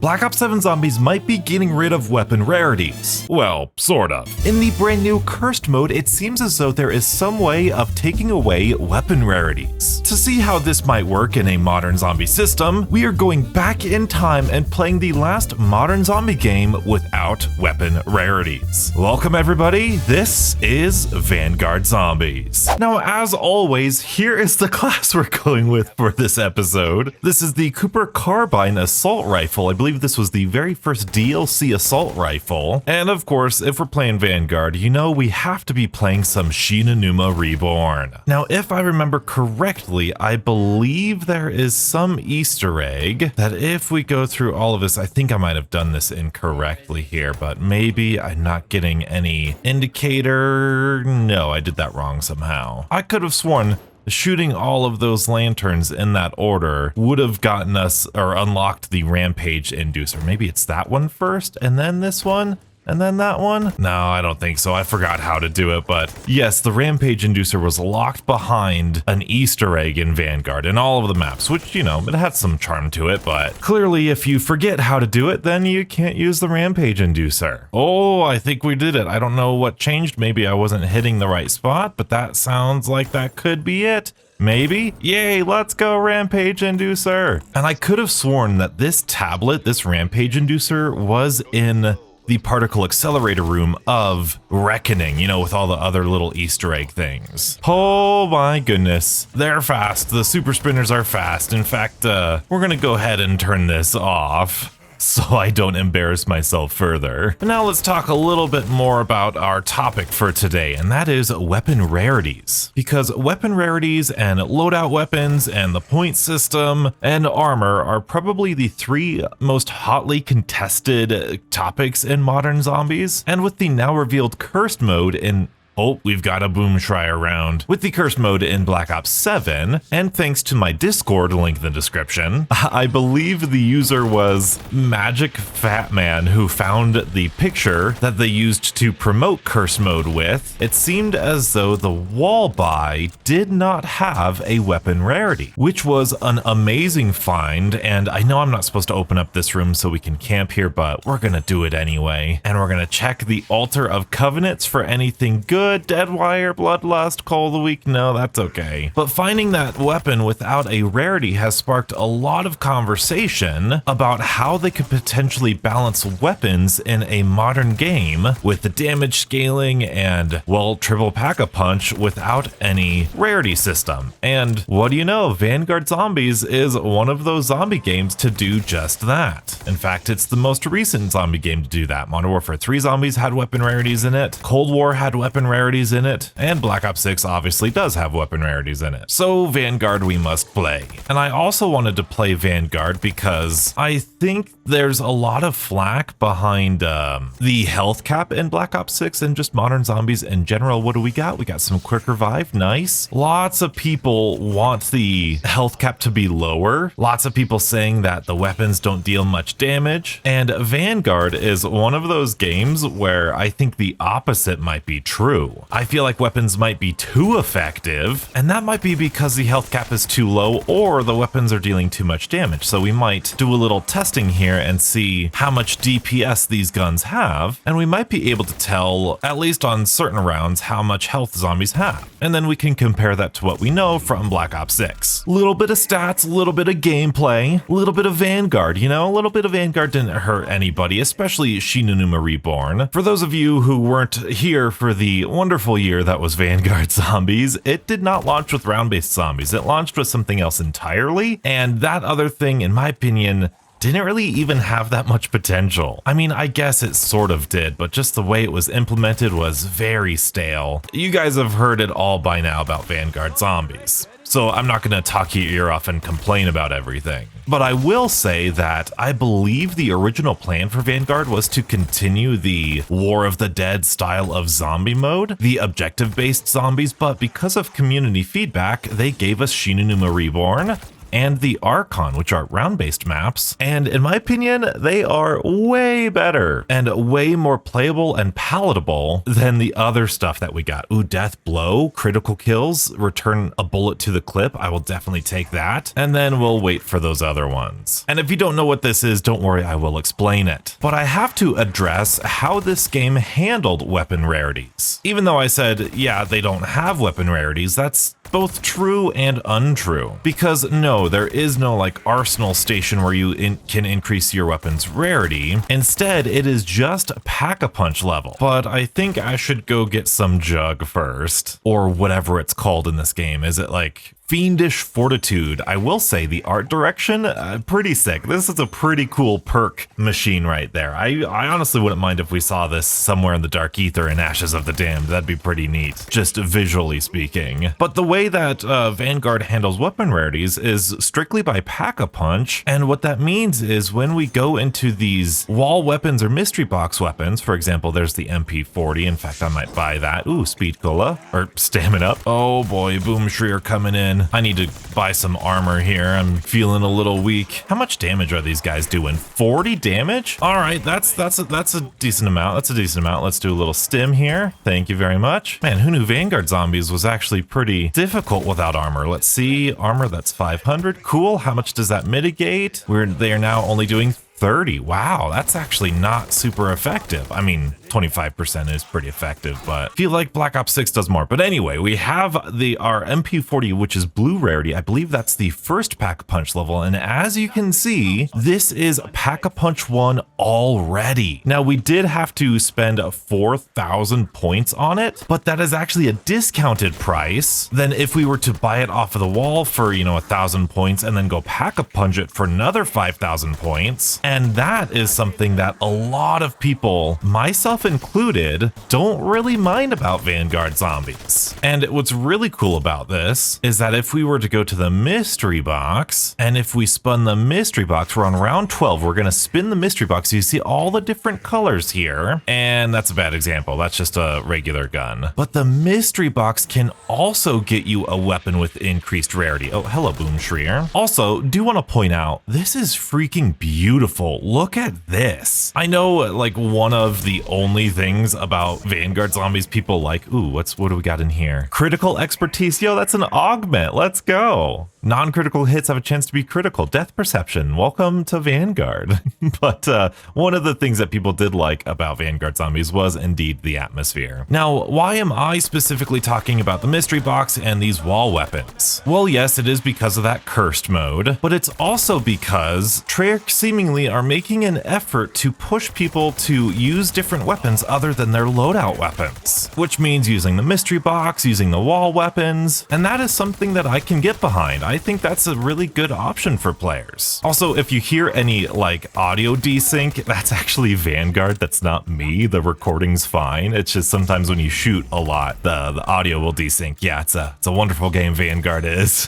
Black Ops 7 Zombies might be getting rid of weapon rarities. Well, sort of. In the brand new Cursed mode, it seems as though there is some way of taking away weapon rarities. To see how this might work in a modern zombie system, we are going back in time and playing the last modern zombie game without weapon rarities. Welcome everybody, this is Vanguard Zombies. Now as always, here is the class we're going with for this episode. This is the Cooper Carbine Assault Rifle. I believe this was the very first DLC assault rifle. And of course, if we're playing Vanguard, you know we have to be playing some Shinonuma Reborn. Now, if I remember correctly, I believe there is some Easter egg that if we go through all of this, I think I might have done this incorrectly here, but maybe I'm not getting any indicator. No, I did that wrong somehow. I could have sworn shooting all of those lanterns in that order would have gotten us or unlocked the rampage inducer. Maybe it's that one first and then this one and then that one? No, I don't think so. I forgot how to do it, but yes, the rampage inducer was locked behind an Easter egg in Vanguard in all of the maps, which, you know, it had some charm to it, but clearly if you forget how to do it, then you can't use the rampage inducer. Oh, I think we did it. I don't know what changed. Maybe I wasn't hitting the right spot, but that sounds like that could be it. Maybe? Yay, let's go Rampage Inducer! And I could have sworn that this tablet, this Rampage Inducer, was in the particle accelerator room of Reckoning, you know, with all the other little Easter egg things. Oh my goodness. They're fast. The super sprinters are fast. In fact, we're gonna go ahead and turn this off so I don't embarrass myself further. But now let's talk a little bit more about our topic for today, and that is weapon rarities. Because weapon rarities and loadout weapons and the point system and armor are probably the three most hotly contested topics in modern zombies. And with the now revealed Cursed mode in oh, we've got a boom Shry around. With the Cursed mode in Black Ops 7, and thanks to my Discord link in the description, I believe the user was Magic Fat Man who found the picture that they used to promote Cursed mode with. It seemed as though the wall buy did not have a weapon rarity, which was an amazing find. And I know I'm not supposed to open up this room so we can camp here, but we're gonna do it anyway. And we're gonna check the Altar of Covenants for anything good. Deadwire, Bloodlust, Call of the Week, no, that's okay. But finding that weapon without a rarity has sparked a lot of conversation about how they could potentially balance weapons in a modern game with the damage scaling and, well, triple pack-a-punch without any rarity system. And what do you know, Vanguard Zombies is one of those zombie games to do just that. In fact, it's the most recent zombie game to do that. Modern Warfare 3 Zombies had weapon rarities in it, Cold War had weapon rarities in it, and Black Ops 6 obviously does have weapon rarities in it. So Vanguard we must play. And I also wanted to play Vanguard because I think there's a lot of flack behind the health cap in Black Ops 6 and just modern zombies in general. What do we got? We got some quick revive, nice. Lots of people want the health cap to be lower. Lots of people saying that the weapons don't deal much damage. And Vanguard is one of those games where I think the opposite might be true. I feel like weapons might be too effective, and that might be because the health cap is too low or the weapons are dealing too much damage. So we might do a little testing here and see how much DPS these guns have, and we might be able to tell, at least on certain rounds, how much health zombies have. And then we can compare that to what we know from Black Ops 6. A little bit of stats, a little bit of gameplay, a little bit of Vanguard, you know, a little bit of Vanguard didn't hurt anybody, especially Shinonuma Reborn. For those of you who weren't here for the wonderful year that was Vanguard Zombies, it did not launch with round-based zombies. It launched with something else entirely, and that other thing, in my opinion, didn't really even have that much potential. I mean, I guess it sort of did, but just the way it was implemented was very stale. You guys have heard it all by now about Vanguard Zombies, so I'm not gonna talk your ear off and complain about everything. But I will say that I believe the original plan for Vanguard was to continue the War of the Dead style of zombie mode, the objective-based zombies, but because of community feedback, they gave us Shinonuma Reborn, and the Archon, which are round-based maps. And in my opinion, they are way better and way more playable and palatable than the other stuff that we got. Ooh, Death Blow, critical kills, return a bullet to the clip. I will definitely take that. And then we'll wait for those other ones. And if you don't know what this is, don't worry, I will explain it. But I have to address how this game handled weapon rarities. Even though I said, yeah, they don't have weapon rarities, that's both true and untrue. Because no, there is no like arsenal station where you can increase your weapon's rarity. Instead, it is just Pack-a-Punch level. But I think I should go get some jug first, or whatever it's called in this game. Is it like Fiendish Fortitude? I will say the art direction, pretty sick. This is a pretty cool perk machine right there. I honestly wouldn't mind if we saw this somewhere in the Dark Ether and Ashes of the Damned. That'd be pretty neat, just visually speaking. But the way that Vanguard handles weapon rarities is strictly by Pack-a-Punch, and what that means is when we go into these wall weapons or mystery box weapons, for example, there's the MP40. In fact, I might buy that. Ooh, Speed Cola, or Stamina. Oh boy, Boom Shrier coming in. I need to buy some armor here. I'm feeling a little weak. How much damage are these guys doing? 40 damage? All right, that's a decent amount. That's a decent amount. Let's do a little stim here. Thank you very much. Man, who knew Vanguard zombies was actually pretty difficult without armor? Let's see. Armor, that's 500. Cool. How much does that mitigate? They are now only doing 30. Wow, that's actually not super effective. I mean, 25% is pretty effective, but I feel like Black Ops 6 does more. But anyway, we have our MP40, which is blue rarity. I believe that's the first Pack-a-Punch level. And as you can see, this is Pack-a-Punch 1 already. Now, we did have to spend 4,000 points on it, but that is actually a discounted price than if we were to buy it off of the wall for, 1,000 points and then go Pack-a-Punch it for another 5,000 points. And that is something that a lot of people, myself included, don't really mind about Vanguard zombies. And what's really cool about this is that if we were to go to the mystery box, and if we spun the mystery box, we're on round 12, we're going to spin the mystery box. You see all the different colors here. And that's a bad example. That's just a regular gun. But the mystery box can also get you a weapon with increased rarity. Oh, hello, Boom Shrier. Also, do want to point out, this is freaking beautiful. Look at this. I know like one of the only things about Vanguard zombies people like, ooh, what do we got in here? Critical expertise. Yo, that's an augment. Let's go. Non-critical hits have a chance to be critical. Death perception. Welcome to Vanguard. But one of the things that people did like about Vanguard zombies was indeed the atmosphere. Now, why am I specifically talking about the mystery box and these wall weapons? Well, yes, it is because of that cursed mode, but it's also because Treyarch seemingly are making an effort to push people to use different weapons other than their loadout weapons, which means using the mystery box, using the wall weapons, and that is something that I can get behind. I think that's a really good option for players. Also, if you hear any like audio desync, that's actually Vanguard. That's not me. The recording's fine. It's just sometimes when you shoot a lot, the audio will desync. Yeah, it's a wonderful game, Vanguard is.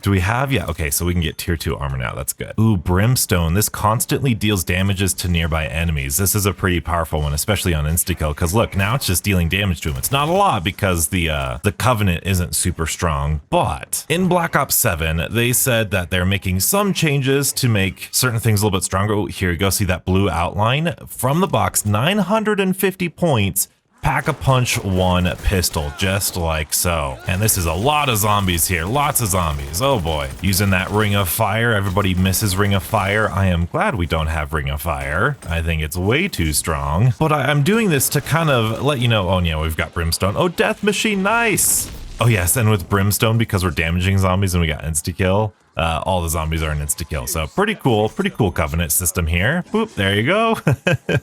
Do we have? Yeah, okay, so we can get tier 2 armor now. That's good. Ooh, Brimstone. This constantly deals damages to nearby enemies. This is a pretty powerful one, especially on insta-kill, because look, now it's just dealing damage to them. It's not a lot because the Covenant isn't super strong, but in Black Ops 7, they said that they're making some changes to make certain things a little bit stronger. Oh, here you go. See that blue outline? From the box, 950 points, Pack-a-Punch 1 pistol, just like so. And this is a lot of zombies here, lots of zombies. Oh boy. Using that Ring of Fire. Everybody misses Ring of Fire. I am glad we don't have Ring of Fire. I think it's way too strong. But I'm doing this to kind of let you know, oh yeah, we've got Brimstone. Oh, Death Machine, nice! Oh yes, and with Brimstone, because we're damaging zombies and we got insta-kill, all the zombies are an insta-kill. So pretty cool Covenant system here. Boop, there you go.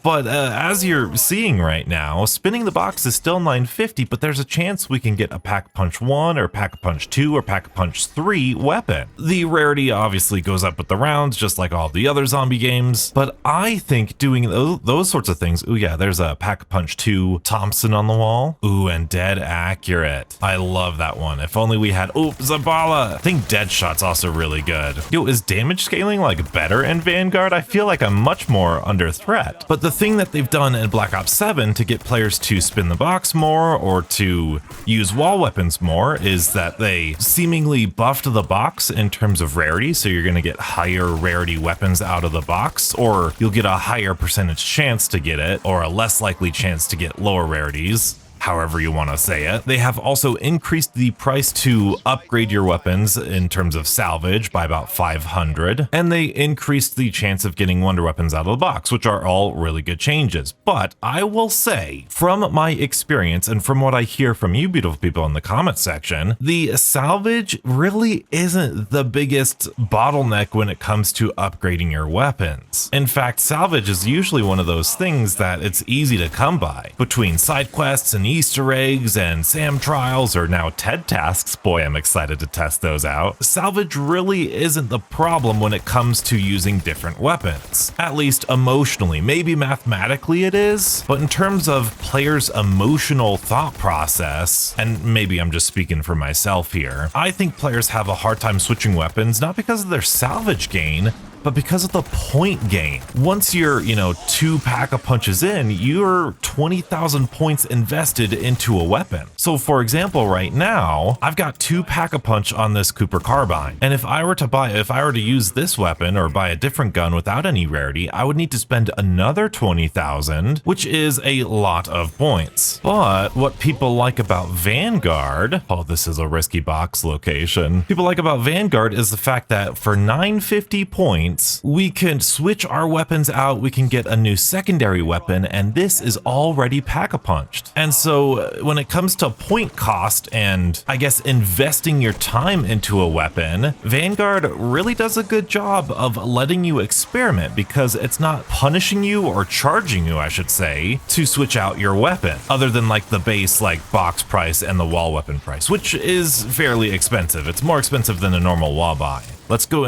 But as you're seeing right now, spinning the box is still 950, but there's a chance we can get a Pack-a-Punch 1 or Pack-a-Punch 2 or Pack-a-Punch 3 weapon. The rarity obviously goes up with the rounds, just like all the other zombie games, but I think doing those sorts of things, ooh yeah, there's a Pack-a-Punch 2 Thompson on the wall. Ooh, and dead accurate. I love that one. If only we had, ooh, Zabala. I think Deadshot's also really really good. Yo, is damage scaling like better in Vanguard? I feel like I'm much more under threat. But the thing that they've done in Black Ops 7 to get players to spin the box more or to use wall weapons more is that they seemingly buffed the box in terms of rarity, so you're going to get higher rarity weapons out of the box, or you'll get a higher percentage chance to get it, or a less likely chance to get lower rarities, however you want to say it. They have also increased the price to upgrade your weapons in terms of salvage by about 500, and they increased the chance of getting wonder weapons out of the box, which are all really good changes. But I will say, from my experience and from what I hear from you beautiful people in the comment section, the salvage really isn't the biggest bottleneck when it comes to upgrading your weapons. In fact, salvage is usually one of those things that it's easy to come by. Between side quests and Easter eggs and SAM trials, or now TED tasks, boy, I'm excited to test those out. Salvage really isn't the problem when it comes to using different weapons. At least emotionally, maybe mathematically it is, but in terms of players' emotional thought process, and maybe I'm just speaking for myself here, I think players have a hard time switching weapons, not because of their salvage gain, but because of the point gain. Once you're, 2 pack-a-punches in, you're 20,000 points invested into a weapon. So for example, right now, I've got 2 pack-a-punch on this Cooper carbine. And if I were to use this weapon or buy a different gun without any rarity, I would need to spend another 20,000, which is a lot of points. But what people like about Vanguard, oh, this is a risky box location. People like about Vanguard is the fact that for 950 points, we can switch our weapons out, we can get a new secondary weapon, and this is already pack-a-punched. And so when it comes to point cost and I guess investing your time into a weapon, Vanguard really does a good job of letting you experiment because it's not punishing you or charging you, I should say, to switch out your weapon, other than like the base like box price and the wall weapon price, which is fairly expensive. It's more expensive than a normal wall buy. Let's go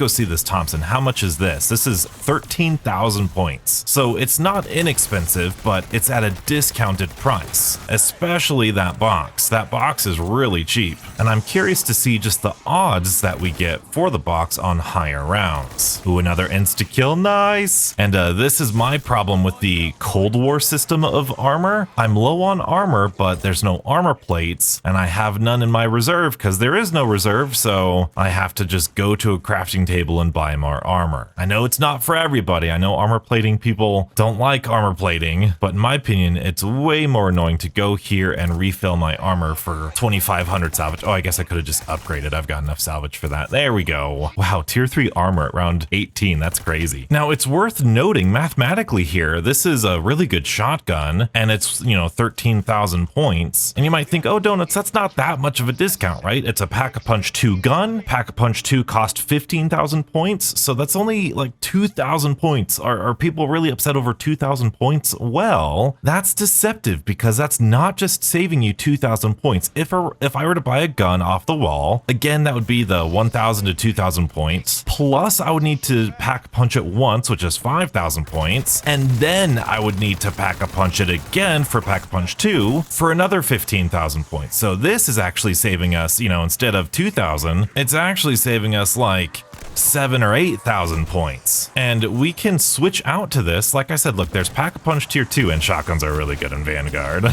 see this Thompson. How much is this? This is 13,000 points. So it's not inexpensive, but it's at a discounted price, especially that box. That box is really cheap. And I'm curious to see just the odds that we get for the box on higher rounds. Ooh, another insta-kill, nice. And this is my problem with the Cold War system of armor. I'm low on armor, but there's no armor plates, and I have none in my reserve because there is no reserve, so I have to just go to a crafting table and buy more armor. I know it's not for everybody. I know armor plating people don't like armor plating, but in my opinion, it's way more annoying to go here and refill my armor for 2,500 salvage. Oh, I guess I could have just upgraded. I've got enough salvage for that. There we go. Wow, tier 3 armor at round 18. That's crazy. Now, it's worth noting mathematically here, this is a really good shotgun, and it's, 13,000 points. And you might think, oh, Donuts, that's not that much of a discount, right? It's a Pack-a-Punch 2 gun. Pack-a-Punch 2 cost 15,000 points, so that's only like 2,000 points. Are people really upset over 2,000 points? Well, that's deceptive because that's not just saving you 2,000 points. If I were to buy a gun off the wall, again, that would be the 1,000 to 2,000 points, plus I would need to pack-a-punch it once, which is 5,000 points, and then I would need to pack-a-punch it again for Pack-a-Punch 2 for another 15,000 points. So this is actually saving us, instead of 2,000, it's actually saving us like 7,000 or 8,000 points. And we can switch out to this. Like I said, look, there's Pack-a-Punch tier 2, and shotguns are really good in Vanguard.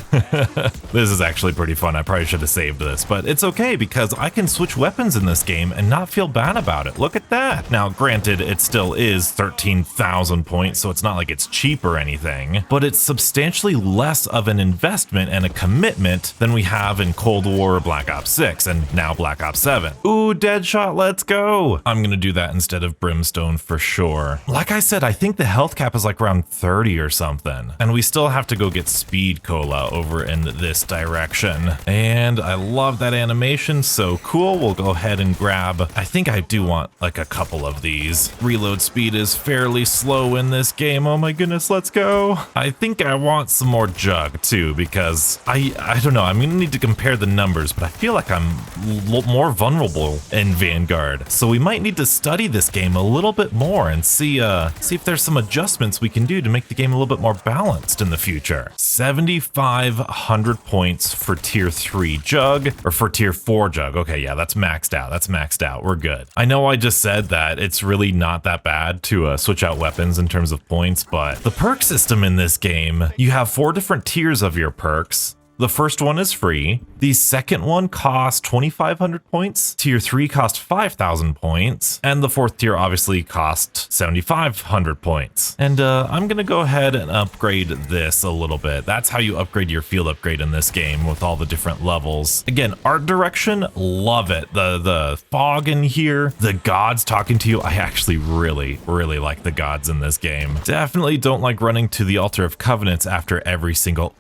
This is actually pretty fun. I probably should have saved this, but it's okay because I can switch weapons in this game and not feel bad about it. Look at that. Now, granted, it still is 13,000 points, so it's not like it's cheap or anything, but it's substantially less of an investment and a commitment than we have in Cold War, Black Ops 6, and now Black Ops 7. Ooh, Deadshot, let's go. I'm gonna do that instead of Brimstone for sure. Like I said, I think the health cap is like around 30 or something, and we still have to go get Speed Cola over in this direction. And I love that animation, so cool. We'll go ahead and grab, I think I do want like a couple of these. Reload speed is fairly slow in this game. Oh my goodness, let's go. I think I want some more Jug too, because I don't know, I'm gonna need to compare the numbers, but I feel like I'm more vulnerable in Vanguard. So we might need to study this game a little bit more and see if there's some adjustments we can do to make the game a little bit more balanced in the future. 7,500 points for tier 3 jug, or for tier 4 jug. Okay, yeah, that's maxed out. That's maxed out. We're good. I know I just said that it's really not that bad to switch out weapons in terms of points, but the perk system in this game, you have 4 different tiers of your perks. The first one is free. The second one costs 2,500 points. Tier 3 costs 5,000 points. And the fourth tier obviously costs 7,500 points. And I'm gonna go ahead and upgrade this a little bit. That's how you upgrade your field upgrade in this game with all the different levels. Again, art direction, love it. The fog in here, the gods talking to you. I actually really like the gods in this game. Definitely don't like running to the altar of covenants after every single,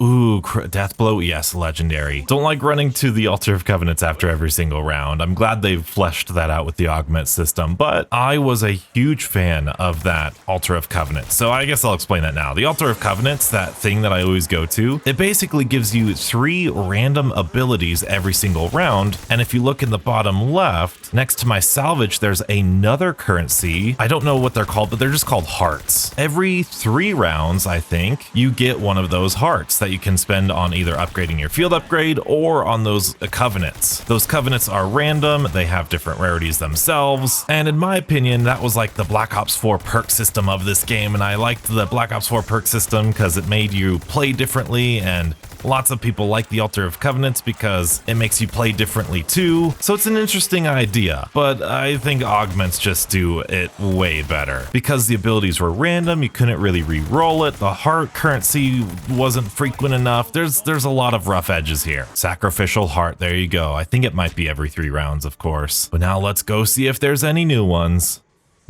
death blow. Yes, legendary. Don't like running to the altar of covenants after every single round. I'm glad they've fleshed that out with the augment system, but I was a huge fan of that altar of covenants. So I guess I'll explain that now. The altar of covenants, that thing that I always go to, it basically gives you 3 random abilities every single round. And if you look in the bottom left, next to my salvage, there's another currency. I don't know what they're called, but they're just called hearts. Every 3 rounds, I think, you get one of those hearts that you can spend on either upgrading your field upgrade or on those covenants. Those covenants are random, they have different rarities themselves, and in my opinion, that was like the Black Ops 4 perk system of this game, and I liked the Black Ops 4 perk system because it made you play differently, and lots of people like the Altar of Covenants because it makes you play differently too. So it's an interesting idea, but I think augments just do it way better. Because the abilities were random, you couldn't really re-roll it, the heart currency wasn't frequent enough, there's a lot of rough edges here. Sacrificial heart, there you go. I think it might be every 3 rounds, of course. But now let's go see if there's any new ones.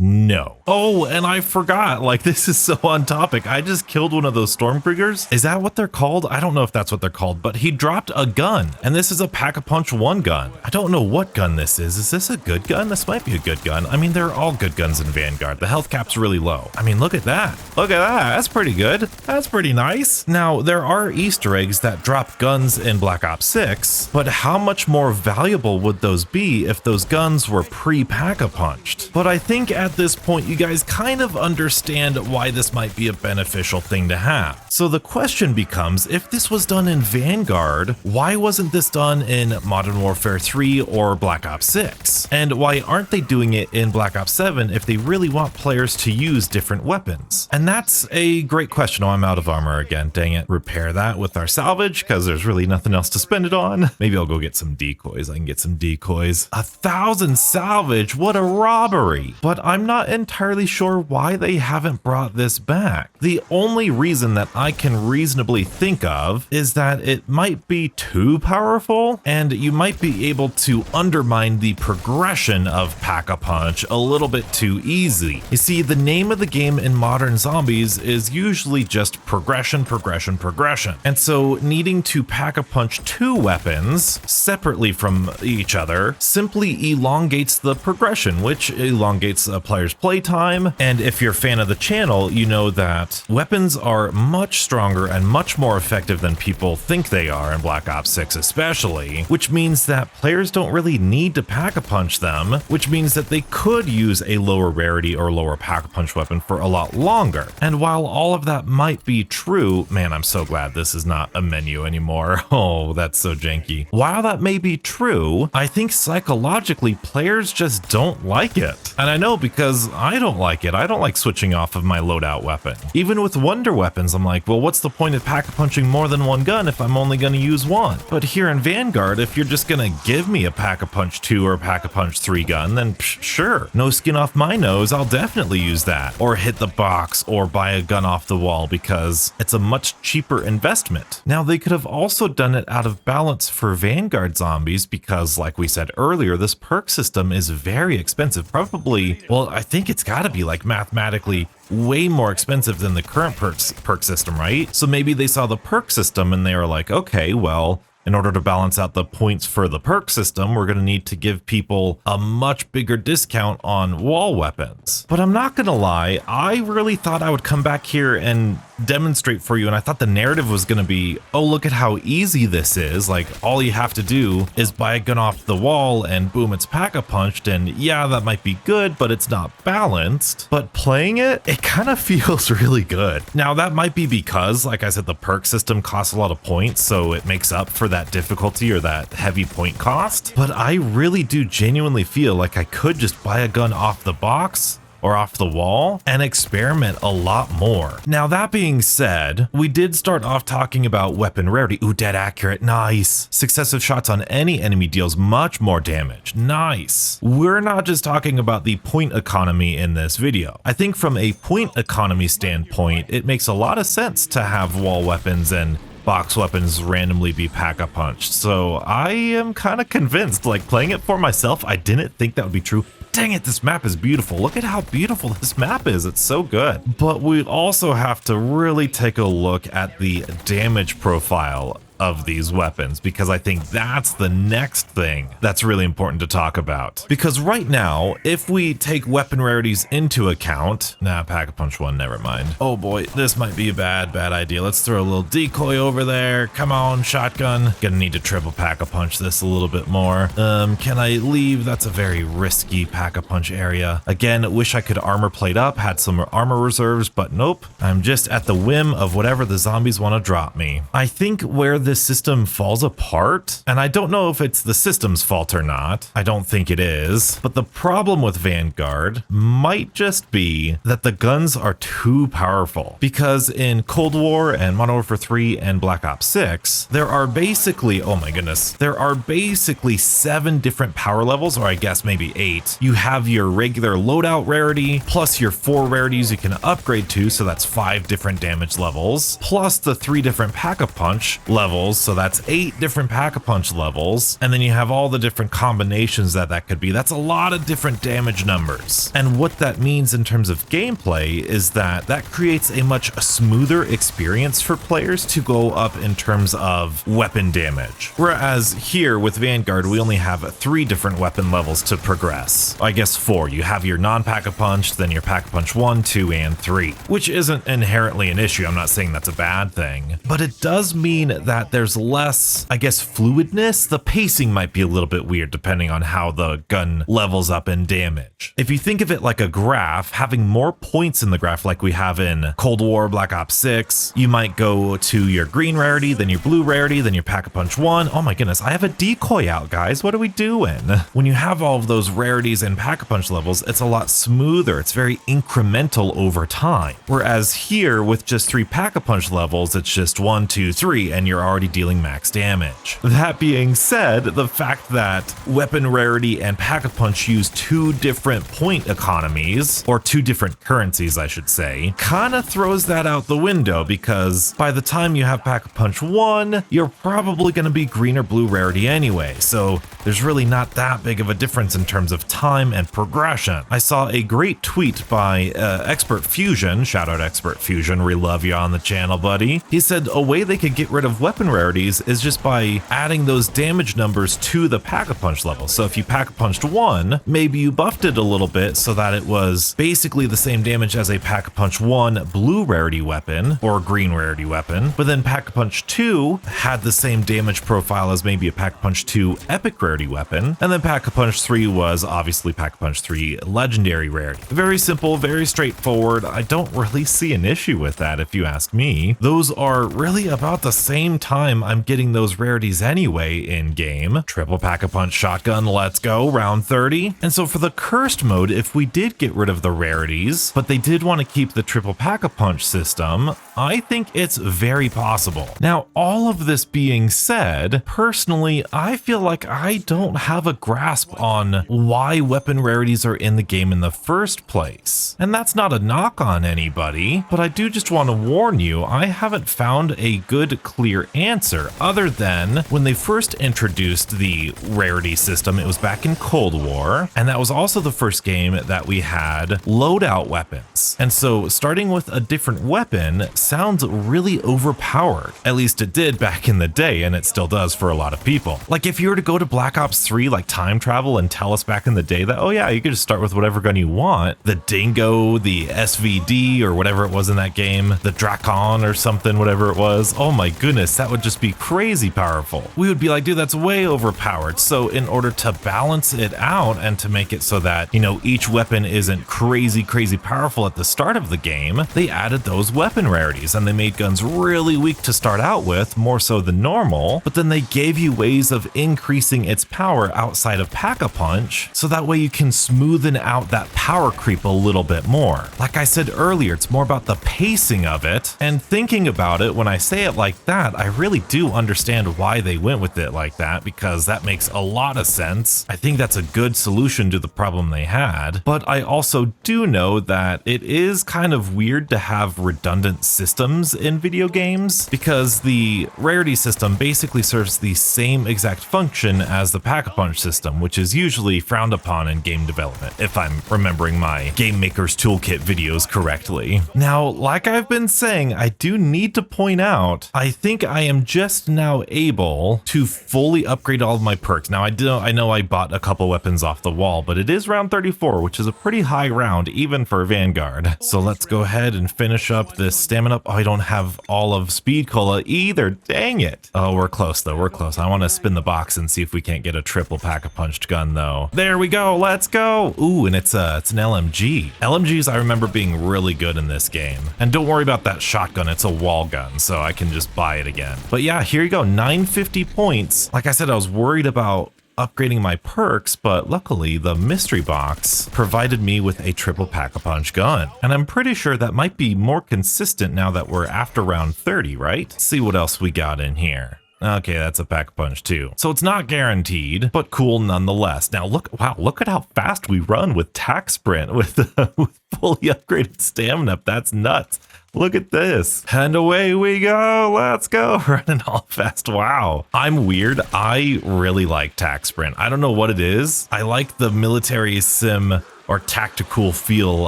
No. Oh, and I forgot, like, this is so on topic. I just killed one of those Stormkriegers. Is that what they're called? I don't know if that's what they're called, but he dropped a gun, and this is a Pack-a-Punch 1 gun. I don't know what gun this is. Is this a good gun? This might be a good gun. I mean, they're all good guns in Vanguard. The health cap's really low. I mean, look at that. Look at that. That's pretty good. That's pretty nice. Now, there are Easter eggs that drop guns in Black Ops 6, but how much more valuable would those be if those guns were pre-Pack-a-Punched? But I think at this point, you guys kind of understand why this might be a beneficial thing to have. So the question becomes, if this was done in Vanguard, why wasn't this done in Modern Warfare 3 or Black Ops 6? And why aren't they doing it in Black Ops 7 if they really want players to use different weapons? And that's a great question. Oh, I'm out of armor again. Dang it. Repair that with our salvage because there's really nothing else to spend it on. Maybe I'll go get some decoys. I can get some decoys. 1,000 salvage. What a robbery. But I'm not entirely sure why they haven't brought this back. The only reason that I can reasonably think of is that it might be too powerful and you might be able to undermine the progression of Pack-a-Punch a little bit too easy. You see, the name of the game in Modern Zombies is usually just progression, progression, progression. And so needing to Pack-a-Punch 2 weapons separately from each other simply elongates the progression, which elongates a player's playtime. And if you're a fan of the channel, you know that weapons are much stronger and much more effective than people think they are in Black Ops 6 especially, which means that players don't really need to Pack-a-Punch them, which means that they could use a lower rarity or lower Pack-a-Punch weapon for a lot longer. And while all of that might be true, man, I'm so glad this is not a menu anymore. Oh, that's so janky. While that may be true, I think psychologically players just don't like it. And I know because I don't like it. I don't like switching off of my loadout weapon. Even with wonder weapons, I'm like, well, what's the point of Pack-a-Punching more than one gun if I'm only going to use one? But here in Vanguard, if you're just going to give me a Pack-a-Punch 2 or Pack-a-Punch 3 gun, then sure, no skin off my nose, I'll definitely use that. Or hit the box or buy a gun off the wall because it's a much cheaper investment. Now, they could have also done it out of balance for Vanguard zombies because, like we said earlier, this perk system is very expensive. Probably, well, I think it's got to be like mathematically way more expensive than the current perk system, right? So maybe they saw the perk system and they were like, okay, well, in order to balance out the points for the perk system, we're going to need to give people a much bigger discount on wall weapons. But I'm not going to lie, I really thought I would come back here and demonstrate for you, and I thought the narrative was going to be, oh, look at how easy this is. Like, all you have to do is buy a gun off the wall and boom, it's pack-a-punched, and yeah, that might be good, but it's not balanced. But playing it kind of feels really good. Now, that might be because, like I said, the perk system costs a lot of points, so it makes up for that difficulty or that heavy point cost. But I really do genuinely feel like I could just buy a gun off the box or off the wall and experiment a lot more. Now, that being said, we did start off talking about weapon rarity. Ooh, dead accurate, nice. Successive shots on any enemy deals much more damage, nice. We're not just talking about the point economy in this video. I think from a point economy standpoint, it makes a lot of sense to have wall weapons and box weapons randomly be pack-a-punched. So I am kind of convinced, like playing it for myself, I didn't think that would be true. Dang it, this map is beautiful. Look at how beautiful this map is. It's so good. But we also have to really take a look at the damage profile of these weapons, because I think that's the next thing that's really important to talk about. Because right now, if we take weapon rarities into account, pack-a-punch one, never mind. Oh boy, this might be a bad idea. Let's throw a little decoy over there. Come on, shotgun. Gonna need to triple pack-a-punch this a little bit more. Can I leave? That's a very risky pack-a-punch area. Again, wish I could armor plate up, had some armor reserves, but nope. I'm just at the whim of whatever the zombies want to drop me. I think where this system falls apart, and I don't know if it's the system's fault or not, I don't think it is, but the problem with Vanguard might just be that the guns are too powerful. Because in Cold War and Modern Warfare 3 and Black Ops 6, there are basically, oh my goodness, there are basically 7 different power levels, or I guess maybe 8. You have your regular loadout rarity, plus your 4 rarities you can upgrade to, so that's 5 different damage levels, plus the 3 different pack-a-punch levels, so that's 8 different pack-a-punch levels, and then you have all the different combinations that could be. That's a lot of different damage numbers. And what that means in terms of gameplay is that creates a much smoother experience for players to go up in terms of weapon damage. Whereas here with Vanguard, we only have 3 different weapon levels to progress. I guess 4. You have your non-pack-a-punch, then your pack-a-punch 1, 2, and 3, which isn't inherently an issue. I'm not saying that's a bad thing, but it does mean that there's less, I guess, fluidness. The pacing might be a little bit weird depending on how the gun levels up in damage. If you think of it like a graph, having more points in the graph like we have in Cold War, Black Ops 6, you might go to your green rarity, then your blue rarity, then your pack-a-punch 1. Oh my goodness, I have a decoy out, guys. What are we doing? When you have all of those rarities and pack-a-punch levels, it's a lot smoother. It's very incremental over time. Whereas here with just 3 pack-a-punch levels, it's just 1, 2, 3, and you're already dealing max damage. That being said, the fact that weapon rarity and pack-a-punch use 2 different point economies, or 2 different currencies, I should say, kind of throws that out the window, because by the time you have pack-a-punch 1, you're probably going to be green or blue rarity anyway, so there's really not that big of a difference in terms of time and progression. I saw a great tweet by Expert Fusion, shout out Expert Fusion, we love you on the channel, buddy. He said a way they could get rid of weapon rarities is just by adding those damage numbers to the pack-a-punch level. So if you pack-a-punched 1, maybe you buffed it a little bit so that it was basically the same damage as a pack-a-punch 1 blue rarity weapon or green rarity weapon, but then pack-a-punch 2 had the same damage profile as maybe a pack-a-punch 2 epic rarity weapon, and then pack-a-punch 3 was obviously pack-a-punch 3 legendary rarity. Very simple, very straightforward. I don't really see an issue with that if you ask me. Those are really about the same time I'm getting those rarities anyway in game. Triple pack-a-punch shotgun, let's go, round 30. And so for the cursed mode, if we did get rid of the rarities, but they did want to keep the triple pack-a-punch system, I think it's very possible. Now, all of this being said, personally, I feel like I don't have a grasp on why weapon rarities are in the game in the first place. And that's not a knock on anybody, but I do just want to warn you, I haven't found a good, clear answer other than when they first introduced the rarity system. It was back in Cold War, and that was also the first game that we had loadout weapons. And so starting with a different weapon sounds really overpowered. At least it did back in the day, and it still does for a lot of people. Like if you were to go to Black Ops 3, like time travel, and tell us back in the day that, oh yeah, you could just start with whatever gun you want, the Dingo, the SVD, or whatever it was in that game, the Drakon or something, whatever it was, oh my goodness, that would just be crazy powerful. We would be like, dude, that's way overpowered. So in order to balance it out and to make it so that, you know, each weapon isn't crazy powerful at the start of the game, they added those weapon rarities, and they made guns really weak to start out with, more so than normal, but then they gave you ways of increasing its power outside of Pack-a-Punch, so that way you can smoothen out that power creep a little bit more. Like I said earlier, it's more about the pacing of it, and thinking about it, when I say it like that, I really do understand why they went with it like that, because that makes a lot of sense. I think that's a good solution to the problem they had, but I also do know that it is kind of weird to have redundant systems in video games, because the rarity system basically serves the same exact function as the Pack-a-Punch system, which is usually frowned upon in game development, if I'm remembering my Game Maker's Toolkit videos correctly. Now, like I've been saying, I do need to point out, I think I am just now able to fully upgrade all of my perks. Now, I know I bought a couple weapons off the wall, but it is round 34, which is a pretty high round, even for Vanguard. So let's go ahead and finish up this stamina. Oh, I don't have all of Speed Cola either. Dang it. Oh, we're close though. We're close. I want to spin the box and see if we can't get a triple Pack-a-Punched gun though. There we go. Let's go. Ooh, and it's an LMG. LMGs I remember being really good in this game. And don't worry about that shotgun. It's a wall gun, so I can just buy it again. But yeah, here you go. 950 points. Like I said, I was worried about upgrading my perks, but luckily the mystery box provided me with a triple Pack-a-Punch gun. And I'm pretty sure that might be more consistent now that we're after round 30, right? Let's see what else we got in here. Okay, that's a Pack-a-Punch too. So it's not guaranteed, but cool nonetheless. Now look, wow, look at how fast we run with Tac Sprint with fully upgraded stamina. That's nuts. Look at this. And away we go. Let's go. Running all fast. Wow. I'm weird. I really like Tac Sprint. I don't know what it is. I like the military sim or tactical feel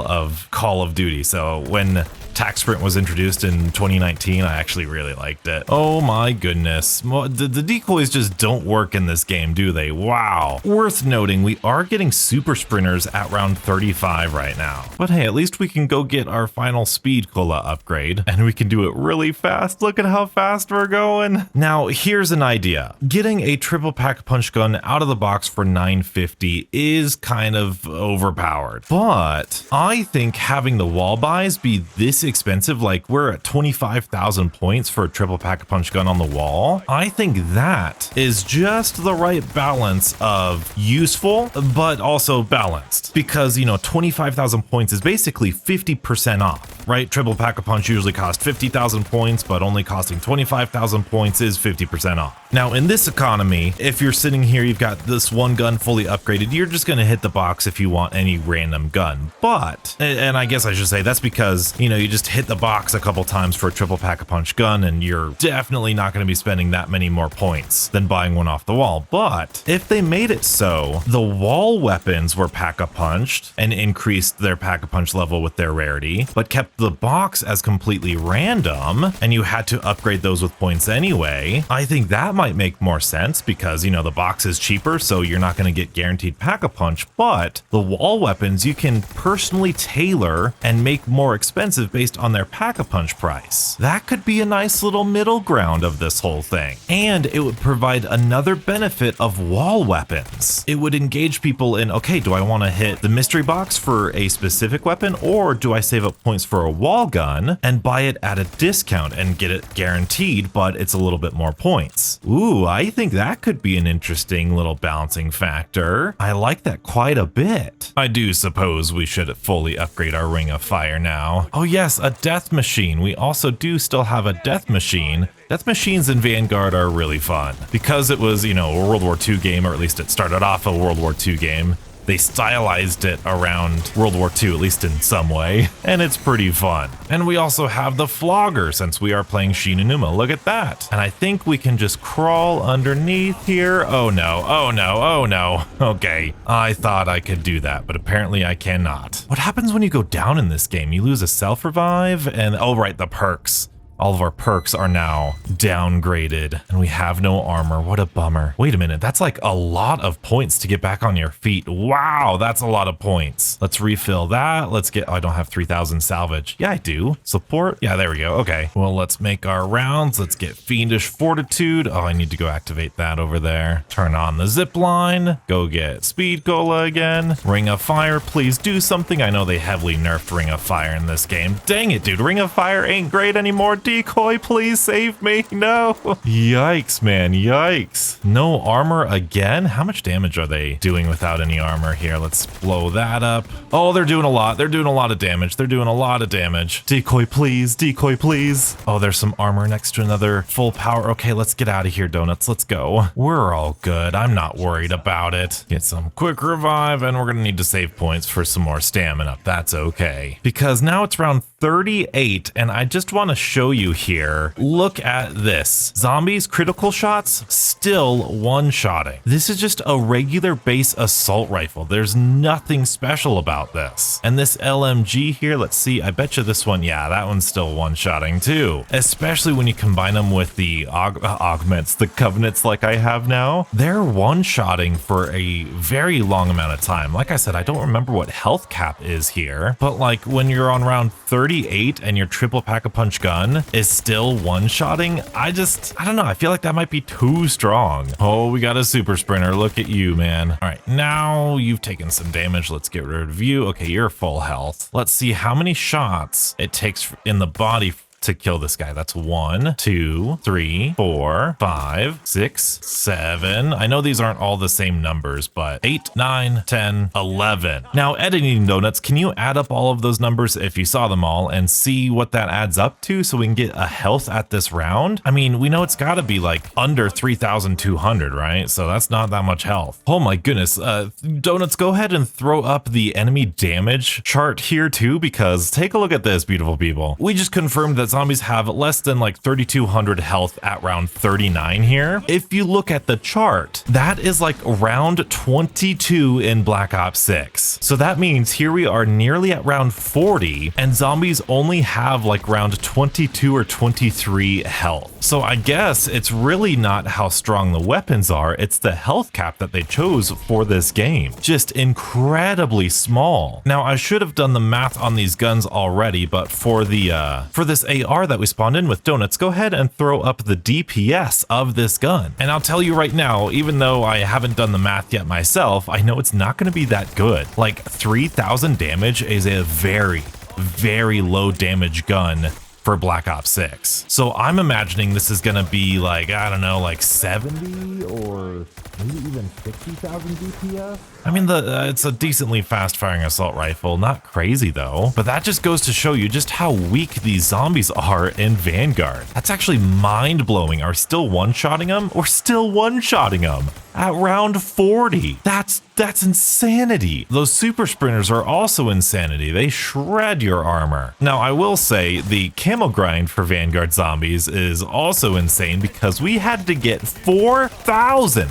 of Call of Duty. So when Tac Sprint was introduced in 2019, I actually really liked it. Oh my goodness. The decoys just don't work in this game, do they? Wow. Worth noting, we are getting super sprinters at round 35 right now. But hey, at least we can go get our final Speed Cola upgrade, and we can do it really fast. Look at how fast we're going. Now, here's an idea. Getting a triple Pack-a-Punch gun out of the box for 950 is kind of overpowered. But I think having the wall buys be this expensive, like we're at 25,000 points for a triple Pack-a-Punch gun on the wall, I think that is just the right balance of useful, but also balanced. Because, you know, 25,000 points is basically 50% off, right? Triple Pack-a-Punch usually cost 50,000 points, but only costing 25,000 points is 50% off. Now, in this economy, if you're sitting here, you've got this one gun fully upgraded, you're just going to hit the box if you want any random gun. But, and I guess I should say that's because, you know, you just hit the box a couple times for a triple Pack-a-Punch gun, and you're definitely not going to be spending that many more points than buying one off the wall. But if they made it so the wall weapons were Pack-a-Punched and increased their Pack-a-Punch level with their rarity, but kept the box as completely random, and you had to upgrade those with points anyway, I think that might make more sense because, you know, the box is cheaper, so you're not going to get guaranteed Pack-a-Punch, but the wall weapons you can personally tailor and make more expensive based on their Pack-a-Punch price. That could be a nice little middle ground of this whole thing. And it would provide another benefit of wall weapons. It would engage people in, okay, do I want to hit the mystery box for a specific weapon, or do I save up points for a wall gun and buy it at a discount and get it guaranteed, but it's a little bit more points? Ooh, I think that could be an interesting little balancing factor. I like that quite a bit. I do suppose we should fully upgrade our Ring of Fire now. Oh yes, a death machine. We also do still have a death machine. Death machines in Vanguard are really fun because it was, you know, a World War II game, or at least it started off a World War II game. they stylized it around World War II, at least in some way, and it's pretty fun. And we also have the flogger since we are playing Shinonuma. Look at that. And I think we can just crawl underneath here. Oh no, oh no, oh no. Okay, I thought I could do that, but apparently I cannot. What happens when you go down in this game? You lose a self-revive and, oh right, the perks. All of our perks are now downgraded and we have no armor. What a bummer. Wait a minute, that's like a lot of points to get back on your feet. Wow, that's a lot of points. Let's refill that. Let's get, oh, I don't have 3,000 salvage. Yeah, I do. Support. Yeah, there we go. Okay. Well, let's make our rounds. Let's get Fiendish Fortitude. Oh, I need to go activate that over there. Turn on the zip line. Go get Speed Cola again. Ring of Fire, please do something. I know they heavily nerfed Ring of Fire in this game. Dang it, dude. Ring of Fire ain't great anymore. Decoy, please save me. No. Yikes, man. Yikes. No armor again? How much damage are they doing without any armor here? Let's blow that up. Oh, they're doing a lot. They're doing a lot of damage. They're doing a lot of damage. Decoy, please. Decoy, please. Oh, there's some armor next to another full power. Okay, let's get out of here, Donuts. Let's go. We're all good. I'm not worried about it. Get some quick revive, and we're going to need to save points for some more stamina. That's okay. Because now it's round 38, and I just want to show you here. Look at this. Zombies critical shots still one-shotting. This is just a regular base assault rifle. There's nothing special about this. And this LMG here, let's see, I bet you this one, yeah, that one's still one-shotting too. Especially when you combine them with the augments, the covenants like I have now. They're one-shotting for a very long amount of time. Like I said, I don't remember what health cap is here, but like when you're on round 38 and your triple pack-a-punch gun is still one-shotting, I don't know, I feel like that might be too strong. Oh, we got a super sprinter. Look at you, man. All right, now you've taken some damage. Let's get rid of you. Okay, you're full health. Let's see how many shots it takes in the body to kill this guy. That's 1, 2, 3, 4, 5, 6, 7. I know these aren't all the same numbers, but 8, 9, 10, 11. Now, editing Donuts, can you add up all of those numbers if you saw them all and see what that adds up to so we can get a health at this round? I mean, we know it's got to be like under 3,200, right? So that's not that much health. Oh my goodness. Donuts, go ahead and throw up the enemy damage chart here too, because take a look at this, beautiful people. We just confirmed that zombies have less than like 3,200 health at round 39 here. If you look at the chart, that is like round 22 in Black Ops 6. So that means here we are nearly at round 40 and zombies only have like round 22 or 23 health. So I guess it's really not how strong the weapons are, it's the health cap that they chose for this game. Just incredibly small. Now I should have done the math on these guns already, but for this AR that we spawned in with, Donuts, go ahead and throw up the DPS of this gun. And I'll tell you right now, even though I haven't done the math yet myself, I know it's not going to be that good. Like 3,000 damage is a very, very low damage gun for Black Ops 6. So I'm imagining this is gonna be like, I don't know, like 70 or maybe even 60,000 DPS. I mean, it's a decently fast-firing assault rifle, not crazy though, but that just goes to show you just how weak these zombies are in Vanguard. That's actually mind-blowing. Are still one-shotting them? We're still one-shotting them at round 40. That's insanity. Those super sprinters are also insanity. They shred your armor. Now, I will say the camo grind for Vanguard zombies is also insane because we had to get 4,000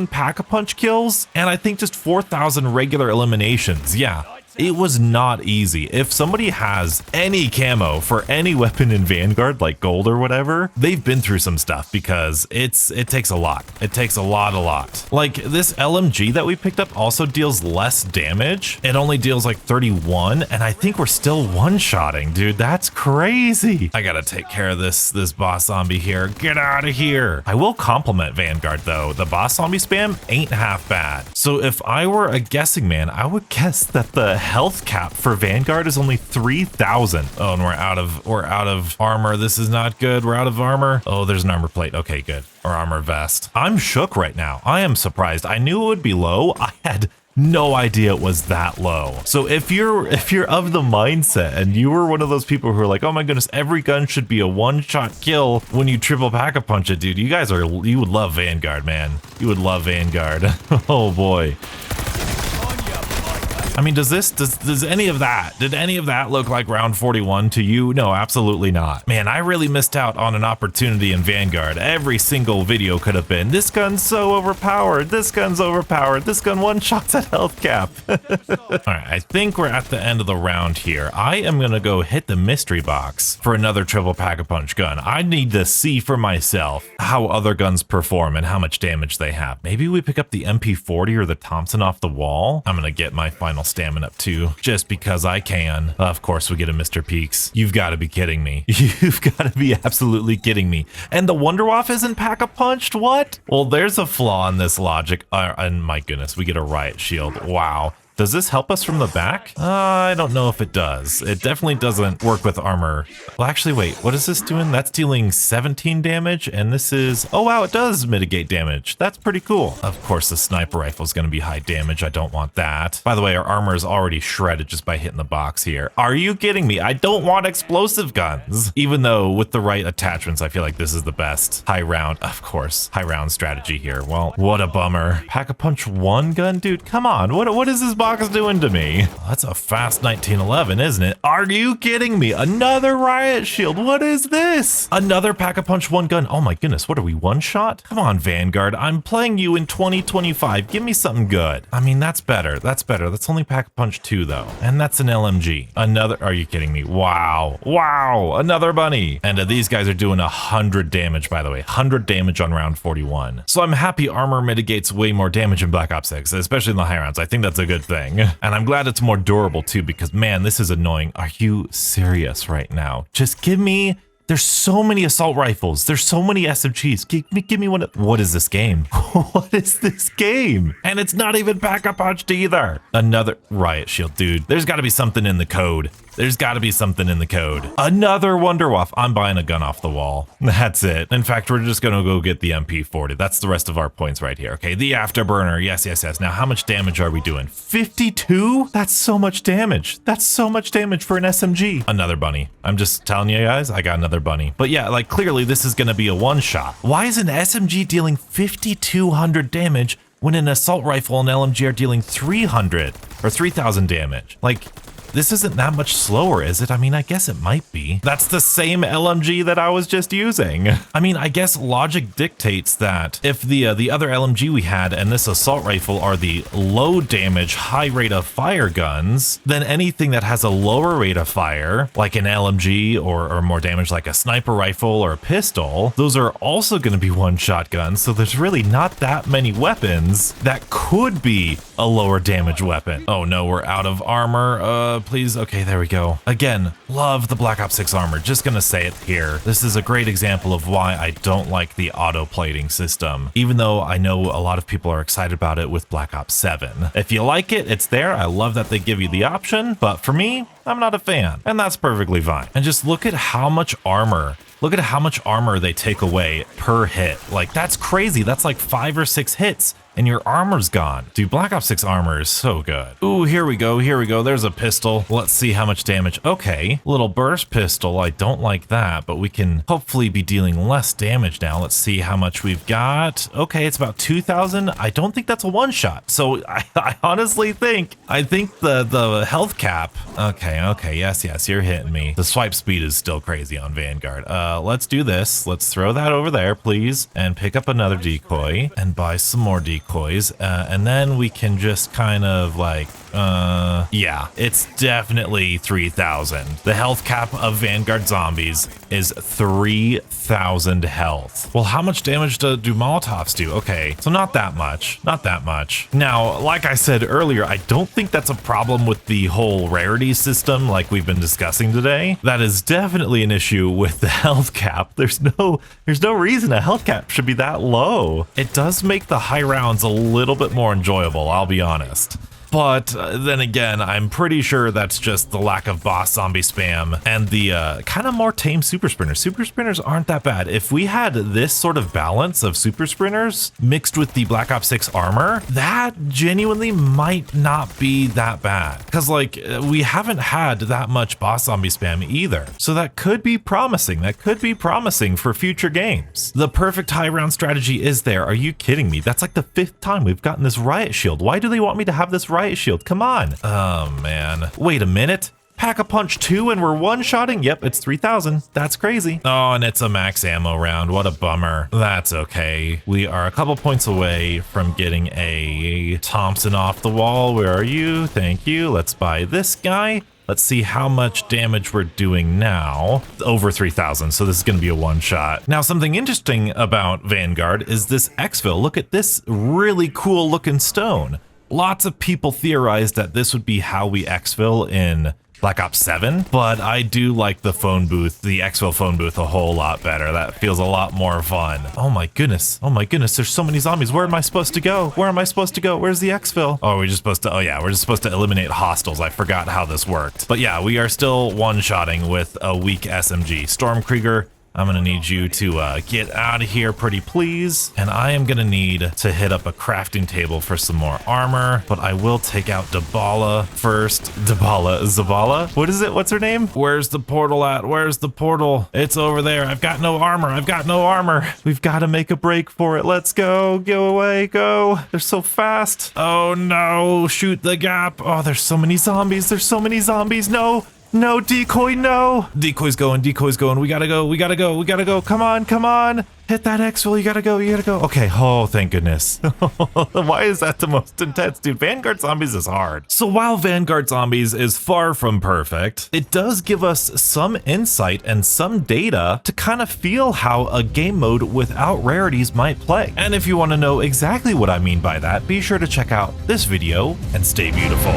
pack-a-punch kills, and I think just 4,000 regular eliminations. Yeah. It was not easy. If somebody has any camo for any weapon in Vanguard, like gold or whatever, they've been through some stuff because it takes a lot. It takes a lot. Like this LMG that we picked up also deals less damage. It only deals like 31, and I think we're still one-shotting, dude. That's crazy. I gotta take care of this boss zombie here. Get out of here. I will compliment Vanguard though. The boss zombie spam ain't half bad. So if I were a guessing man, I would guess that the health cap for Vanguard is only 3,000. Oh, and we're out of armor. This is not good. We're out of armor. Oh, there's an armor plate. Okay, good. Or armor vest. I'm shook right now. I am surprised. I knew it would be low. I had no idea it was that low. So if you're of the mindset and you were one of those people who are like, oh my goodness, every gun should be a one-shot kill when you triple pack-a-punch it, dude, you would love Vanguard, man. You would love Vanguard. Oh boy. I mean, does any of that, did any of that look like round 41 to you? No, absolutely not. Man, I really missed out on an opportunity in Vanguard. Every single video could have been, this gun's so overpowered, this gun's overpowered, this gun one-shots at health cap. All right, I think we're at the end of the round here. I am gonna go hit the mystery box for another triple pack-a-punch gun. I need to see for myself how other guns perform and how much damage they have. Maybe we pick up the MP40 or the Thompson off the wall. I'm gonna get my final stamina up too, just because I can. Of course, we get a Mr. Peaks. You've got to be kidding me. You've got to be absolutely kidding me. And the Wonderwaff isn't pack-a-punched? What? Well, there's a flaw in this logic. And my goodness, we get a riot shield. Wow. Does this help us from the back? I don't know if it does. It definitely doesn't work with armor. Well, actually, wait, what is this doing? That's dealing 17 damage, and this is, oh wow, it does mitigate damage. That's pretty cool. Of course, the sniper rifle is going to be high damage. I don't want that. By the way, our armor is already shredded just by hitting the box here. Are you kidding me? I don't want explosive guns. Even though with the right attachments, I feel like this is the best high round, of course, high round strategy here. Well, what a bummer. Pack-a-punch one gun? Dude, come on. What is this box doing to me? That's a fast 1911, isn't it? Are you kidding me? Another riot shield. What is this? Another pack-a-punch one gun. Oh my goodness, what are we, one shot? Come on, Vanguard. I'm playing you in 2025. Give me something good. I mean, that's better. That's better. That's only pack-a-punch 2 though. And that's an LMG. Another, are you kidding me? Wow. Wow. Another bunny. And these guys are doing 100 damage, by the way. 100 damage on round 41. So I'm happy armor mitigates way more damage in Black Ops 6, especially in the high rounds. I think that's a good thing. And I'm glad it's more durable too, because man, this is annoying. Are you serious right now? Just give me, there's so many assault rifles. There's so many SMGs. Give me one. What is this game? What is this game? And it's not even pack-a-punched either. Another riot shield, dude. There's gotta be something in the code. There's got to be something in the code. Another Wonderwaff. I'm buying a gun off the wall. That's it. In fact, we're just going to go get the MP40. That's the rest of our points right here. Okay, the afterburner. Yes, yes, yes. Now, how much damage are we doing? 52? That's so much damage. That's so much damage for an SMG. Another bunny. I'm just telling you guys, I got another bunny. But yeah, like clearly this is going to be a one-shot. Why is an SMG dealing 5,200 damage when an assault rifle and LMG are dealing 300 or 3,000 damage? Like, this isn't that much slower, is it? I mean, I guess it might be. That's the same LMG that I was just using. I mean, I guess logic dictates that if the other LMG we had and this assault rifle are the low damage, high rate of fire guns, then anything that has a lower rate of fire, like an LMG or more damage like a sniper rifle or a pistol, those are also going to be one-shot guns. So there's really not that many weapons that could be a lower damage weapon. Oh no, we're out of armor. Please. Okay, there we go. Again, love the Black Ops 6 armor. Just gonna say it here. This is a great example of why I don't like the auto plating system, even though I know a lot of people are excited about it with Black Ops 7. If you like it, it's there. I love that they give you the option, but for me, I'm not a fan, and that's perfectly fine. And just look at how much armor. Look at how much armor they take away per hit. Like, that's crazy. That's like 5 or 6 hits and your armor's gone. Dude, Black Ops 6 armor is so good. Ooh, here we go. Here we go. There's a pistol. Let's see how much damage. Okay, little burst pistol. I don't like that, but we can hopefully be dealing less damage now. Let's see how much we've got. Okay, it's about 2,000. I don't think that's a one shot. So I honestly think, the health cap. Okay. Yes, you're hitting me. The swipe speed is still crazy on Vanguard. Let's do this. Let's throw that over there, please, and pick up another decoy and buy some more decoys. And then we can just kind of like, yeah, it's definitely 3,000. The health cap of Vanguard zombies is 3,000 health. Well, how much damage do Molotovs do? Okay, so not that much. Not that much. Now, like I said earlier, I don't think that's a problem with the whole rarity system like we've been discussing today. That is definitely an issue with the health cap. There's no reason a health cap should be that low. It does make the high rounds a little bit more enjoyable, I'll be honest. But then again, I'm pretty sure that's just the lack of boss zombie spam and the kind of more tame super sprinters. Super sprinters aren't that bad. If we had this sort of balance of super sprinters mixed with the Black Ops 6 armor, that genuinely might not be that bad. Because like we haven't had that much boss zombie spam either. So that could be promising. That could be promising for future games. The perfect high round strategy is there. Are you kidding me? That's like the 5th time we've gotten this riot shield. Why do they want me to have this riot riot shield. Come on. Oh, man. Wait a minute. Pack-a-Punch 2 and we're one-shotting? Yep, it's 3,000. That's crazy. Oh, and it's a max ammo round. What a bummer. That's okay. We are a couple points away from getting a Thompson off the wall. Where are you? Thank you. Let's buy this guy. Let's see how much damage we're doing now. Over 3,000, so this is going to be a one-shot. Now, something interesting about Vanguard is this exfil. Look at this really cool-looking stone. Lots of people theorized that this would be how we exfil in Black Ops 7, but I do like the phone booth, the exfil phone booth a whole lot better. That feels a lot more fun. Oh my goodness. Oh my goodness. There's so many zombies. Where am I supposed to go? Where am I supposed to go? Where's the exfil? Oh, we're just supposed to, oh yeah, we're just supposed to eliminate hostiles. I forgot how this worked. But yeah, we are still one-shotting with a weak SMG. Stormkrieger, I'm gonna need you to get out of here pretty please. And I am gonna need to hit up a crafting table for some more armor, but I will take out Dabala first. Zabala? What is it? What's her name? Where's the portal at? Where's the portal? It's over there. I've got no armor. I've got no armor. We've got to make a break for it. Let's go. Go away. Go. They're so fast. Oh no. Shoot the gap. Oh, there's so many zombies. There's so many zombies. No. No, decoy, no! Decoy's going, decoy's going. We gotta go, we gotta go, we gotta go. Come on, come on. Hit that exfil, you gotta go, you gotta go. Okay, oh, thank goodness. Why is that the most intense, dude? Vanguard Zombies is hard. So while Vanguard Zombies is far from perfect, it does give us some insight and some data to kind of feel how a game mode without rarities might play. And if you want to know exactly what I mean by that, be sure to check out this video and stay beautiful.